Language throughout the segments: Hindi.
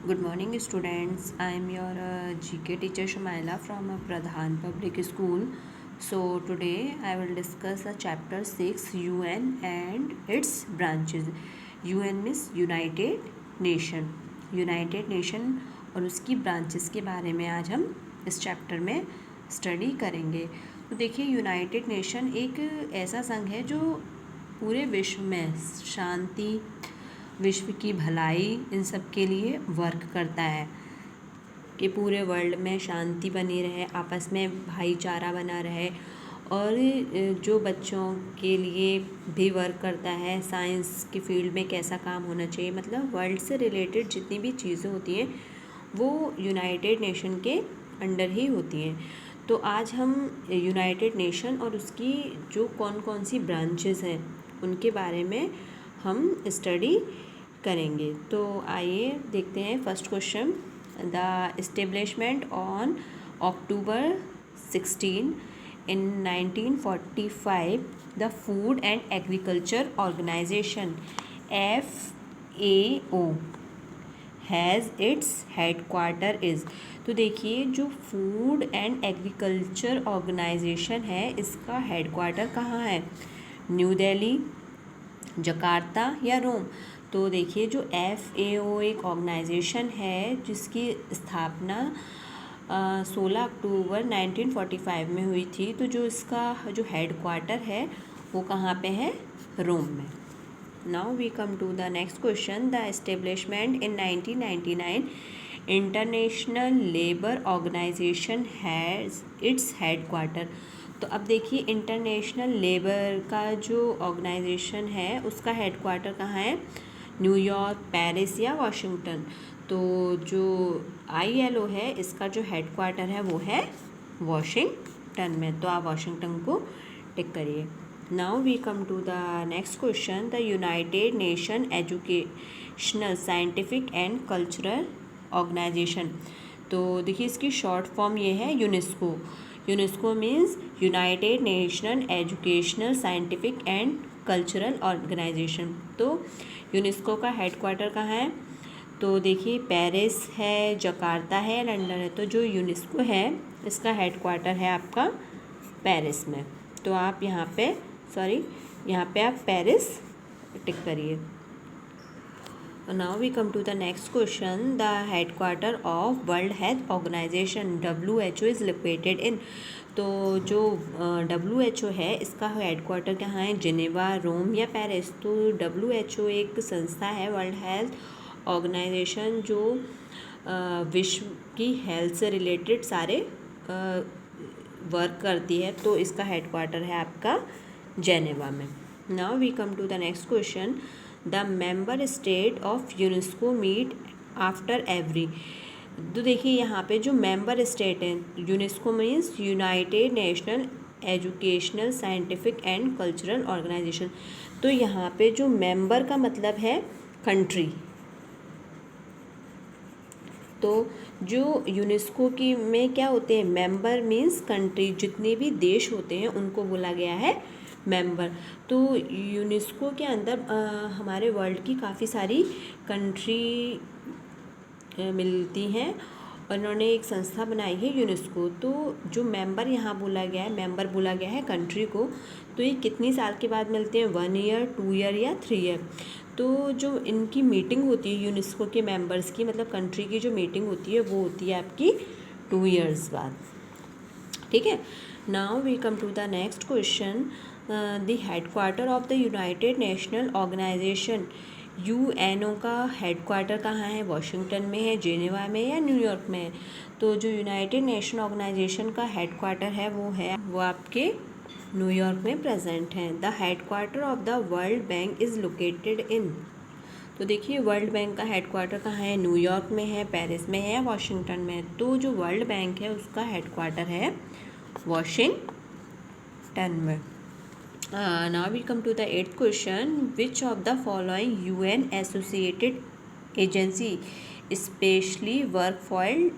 Good morning, students. I am your GK teacher Shumaila from Pradhan Public School. So today I will discuss chapter 6 UN and its branches. UN means United Nation. United Nation और उसकी ब्रांचेस के बारे में आज हम इस चैप्टर में स्टडी करेंगे। तो देखिए, यूनाइटेड नेशन एक ऐसा संघ है जो पूरे विश्व में शांति, विश्व की भलाई, इन सब के लिए वर्क करता है कि पूरे वर्ल्ड में शांति बनी रहे, आपस में भाईचारा बना रहे। और जो बच्चों के लिए भी वर्क करता है, साइंस की फील्ड में कैसा काम होना चाहिए, मतलब वर्ल्ड से रिलेटेड जितनी भी चीज़ें होती हैं वो यूनाइटेड नेशन के अंडर ही होती हैं। तो आज हम यूनाइटेड नेशन और उसकी जो कौन कौन सी ब्रांचेस हैं उनके बारे में हम स्टडी करेंगे। तो आइए देखते हैं first question. The establishment on October 16 in 1945 the Food and Agriculture Organization FAO has its headquarter is. तो देखिए, जो फूड एंड एग्रीकल्चर ऑर्गेनाइजेशन है इसका हेडक्वार्टर कहाँ है? न्यू दिल्ली, जकार्ता या रोम? तो देखिए, जो FAO एक ऑर्गेनाइजेशन है जिसकी स्थापना 16 अक्टूबर 1945 में हुई थी। तो जो इसका जो हेडक्वार्टर है वो कहाँ पे है? रोम में। Now we come to the next question. The establishment in 1999 international labour organisation has its headquarter. तो अब देखिए, इंटरनेशनल लेबर का जो ऑर्गेनाइजेशन है उसका हेडक्वार्टर कहाँ है? न्यूयॉर्क, पेरिस या वाशिंगटन? तो जो ILO है इसका जो हेडक्वार्टर है वो है वाशिंगटन में। तो आप वाशिंगटन को टिक करिए। Now we come to the next question. The United Nation educational, scientific and cultural organisation. तो देखिए, इसकी शॉर्ट फॉर्म ये है UNESCO. UNESCO means United Nation educational, scientific and cultural organisation. तो यूनेस्को का हेडक्वार्टर कहाँ है? तो देखिए, पेरिस है, जकार्ता है, लंदन है। तो जो यूनेस्को है इसका हेडक्वार्टर है आपका पेरिस में। तो आप यहाँ पे आप पेरिस टिक करिए। Now we come to the next question. The headquarter of World Health Organisation WHO is located in. तो जो WHO है इसका हेडक्वार्टर कहाँ है? जिनेवा, रोम या पेरिस? तो WHO एक संस्था है, वर्ल्ड हेल्थ ऑर्गेनाइजेशन, जो विश्व की हेल्थ से रिलेटेड सारे वर्क करती है। तो इसका हेडक्वार्टर है आपका जेनेवा में। Now we come to the next question. The member state of UNESCO meet after every. तो देखिए, यहाँ पे जो मेंबर स्टेट है, UNESCO means United National educational, scientific and cultural organisation. तो यहाँ पे जो मेंबर का मतलब है कंट्री। तो जो यूनेस्को की में क्या होते हैं? मेंबर मीन्स कंट्री, जितने भी देश होते हैं उनको बोला गया है मेंबर। तो यूनेस्को के अंदर हमारे वर्ल्ड की काफ़ी सारी कंट्री मिलती हैं और उन्होंने एक संस्था बनाई है यूनेस्को। तो जो मेंबर यहाँ बोला गया है, मेंबर बोला गया है कंट्री को। तो ये कितनी साल के बाद मिलते हैं? 1 ईयर, 2 ईयर या 3 ईयर? तो जो इनकी मीटिंग होती है यूनेस्को के मेंबर्स की, मतलब कंट्री की जो मीटिंग होती है वो होती है आपकी 2 ईयर्स बाद। ठीक है। Now we come to the next question. The headquarter of the United National Organisation UNO का हेडक्वार्टर कहाँ है? वाशिंगटन में है, जेनेवा में या न्यूयॉर्क में है? तो जो यूनाइटेड नेशन ऑर्गेनाइजेशन का हेडक्वार्टर है वो आपके न्यूयॉर्क में प्रेजेंट है। The headquarter of the world bank is located in. तो देखिए, वर्ल्ड बैंक का हेडक्वार्टर कहाँ है? न्यूयॉर्क में है, पेरिस में है या वाशिंगटन में है? तो जो वर्ल्ड बैंक है उसका हेडक्वार्टर है वाशिंगटन में। Now we come to the 8th question. Which of the following UN associated agency specially work for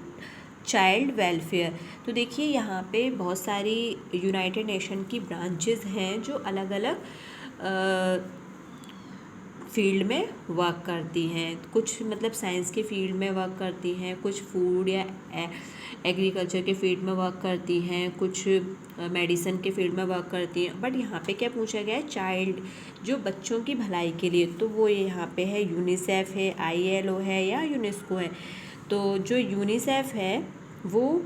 child welfare? तो देखिए, यहाँ पे बहुत सारी यूनाइटेड नेशन की ब्रांचेस हैं जो अलग अलग फील्ड में वर्क करती हैं, कुछ मतलब साइंस के फील्ड में वर्क करती हैं, कुछ फूड या एग्रीकल्चर के फील्ड में वर्क करती हैं, कुछ मेडिसिन के फील्ड में वर्क करती हैं। बट यहाँ पे क्या पूछा गया है, चाइल्ड, जो बच्चों की भलाई के लिए, तो वो यहाँ पे है यूनिसेफ है, ILO है या यूनेस्को है। तो जो यूनिसेफ है वो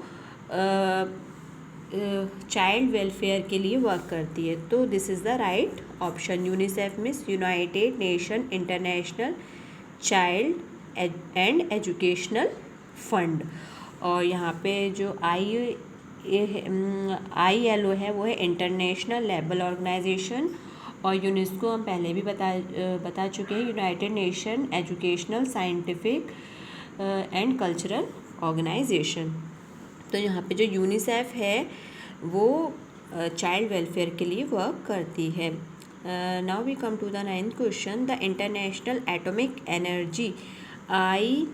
चाइल्ड वेलफेयर के लिए वर्क करती है। तो this is the right option. UNICEF means United Nation international child and educational fund. और यहाँ पे जो ILO है वो है इंटरनेशनल लेबल ऑर्गेनाइजेशन, और यूनेस्को हम पहले भी बता चुके हैं, United Nation educational scientific and cultural organisation. तो यहाँ पे जो यूनिसेफ है वो चाइल्ड वेलफेयर के लिए वर्क करती है। Now we come to the 9th question. The international atomic energy IAEA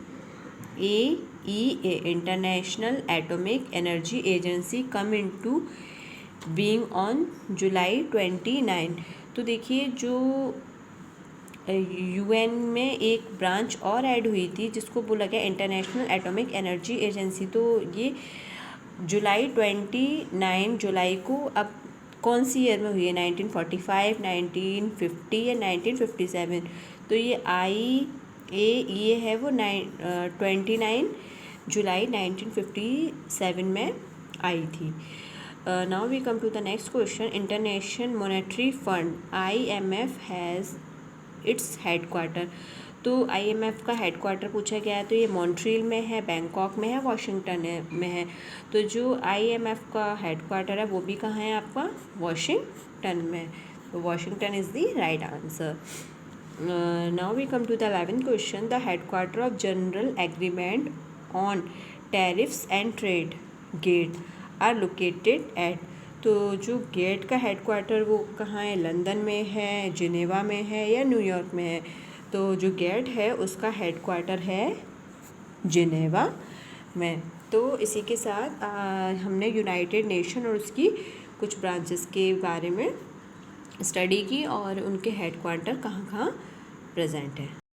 international atomic energy agency come into being on July 29। तो देखिए जो UN में एक ब्रांच और ऐड हुई थी जिसको बोला गया इंटरनेशनल एटॉमिक एनर्जी एजेंसी। तो ये जुलाई 29 जुलाई को अब कौन सी ईयर में हुई है, 1945, 1950 या 1957। तो ये IAEA है वो 29 जुलाई 1957 में आई थी। Now we come to the next question. International monetary fund IMF has its headquarter. तो IMF का हेडक्वार्टर पूछा गया है, तो ये मॉन्ट्रियल में है, बैंकॉक में है, वाशिंगटन में है। तो जो IMF का हेडक्वार्टर है वो भी कहाँ है आपका, वाशिंगटन में। तो Washington is the right answer. Now we come to the 11th question. The headquarter of general agreement on tariffs and trade GATT are located at. तो जो गेट का हेडक्वार्टर वो कहाँ है, लंदन में है, जिनेवा में है या न्यूयॉर्क में है। तो जो गेट है उसका हेडक्वार्टर है जिनेवा में। तो इसी के साथ हमने यूनाइटेड नेशन और उसकी कुछ ब्रांचेस के बारे में स्टडी की और उनके हेडक्वार्टर कहाँ कहाँ प्रेजेंट है।